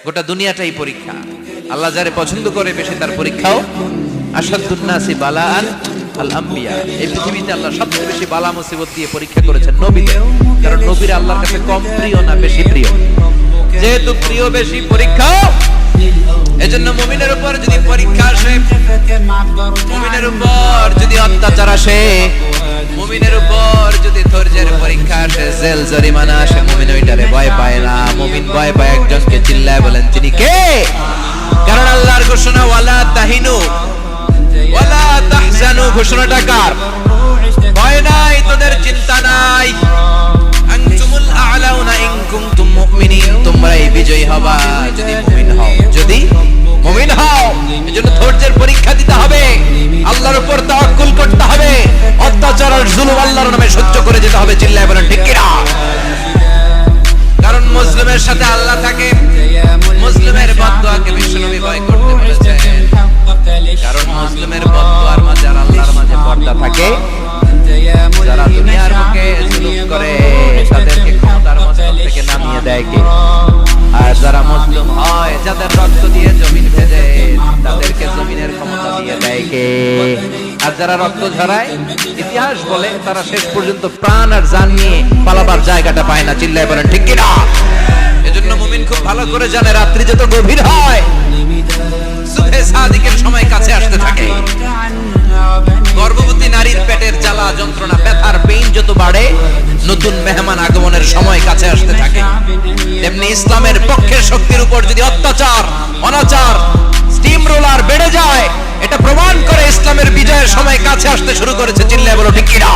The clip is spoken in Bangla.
গোটা দুনিয়াটাই পরীক্ষা। আল্লাহ যারে পছন্দ করে বেশি তার পরীক্ষাও। আশাদ্দুন নাসি বালাআন আল আম্বিয়া। এই পৃথিবীতে আল্লাহ সবচেয়ে বেশি বালা মুসিবত দিয়ে পরীক্ষা করেছেন নবীদের, কারণ নবীরা আল্লাহর কাছে কম প্রিয় না বেশি প্রিয়। যেহেতু প্রিয় বেশি পরীক্ষা, এজন্য মুমিনের উপর যদি পরীক্ষা আসে, মুমিনের উপর যদি অত্যাচার আসে, মুমিনের উপর যদি ধৈর্যের পরীক্ষা আসে, জেল জরিমানা আসে, মুমিন ওইটারে ভয় পায় না। মুমিন ভয় পায় একজনকে, চিল্লায় বলেন তিনি কে? কারণ আল্লাহর ঘোষণা ওয়ালা তাহিনু ওয়ালা তাহজানু। ঘোষণাটা কার? ভয় নাই, তোদের চিন্তা নাই। আনতুমুল আ'লাউনা ইন কুনতুম মুমিনিন। তোমরাই বিজয়ী হবা যদি মুমিন হও, যদি মুমিন হও। এজন্য ধৈর্যের পরীক্ষা দিতে হবে, আল্লাহর উপর তাওয়াক্কুল করতে হবে, অত্যাচার আর জুলুম আল্লাহর নামে সহ্য করে যেতে হবে। চিল্লায় বলেন ঠিক কি না? কারণ মুসলিমের সাথে আল্লাহ থাকে। মুসলিমের বদদুয়াকে বিশ্বনবী ভয় করতে বলেছেন, কারণ মুসলিমের বদদুয়ার মাঝে আর আল্লাহর মাঝে পর্দা থাকে। যারা দুনিয়ার বুকে জুলুম করে তাদেরকে ক্ষমতার মস্তক থেকে নামিয়ে দেয় কে? আর যারা মুসলিম হয়, যাদের রক্ত দিয়ে জমিন ভেজে, তাদেরকে জমিনের ক্ষমতা দিয়ে দেয় কে? আর যারা রক্ত ঝরায়, ইতিহাস বলে তারা শেষ পর্যন্ত প্রাণ আর জান নিয়ে পালাবার জায়গাটা পায় না। চিল্লায় বলেন ঠিক কি না? এজন্য মুমিন খুব ভালো করে জানে, রাত্রি যত গভীর হয়, সুবহে সাদিকের সময় কাছে আসতে থাকে। গর্ভবতী নারীর পেটের জ্বালা যন্ত্রণা, ব্যথার পেইন যত বাড়ে, নতুন মেহমান আগমনের সময় কাছে আসতে থাকে। তেমনি ইসলামের পক্ষের শক্তির উপর যদি অত্যাচার, অনাচার, স্টিম রোলার বেড়ে যায়, এটা প্রমাণ করে ইসলামের বিজয়ের সময় কাছে আসতে শুরু করেছে। চিল্লায় বলো ঠিক কি না?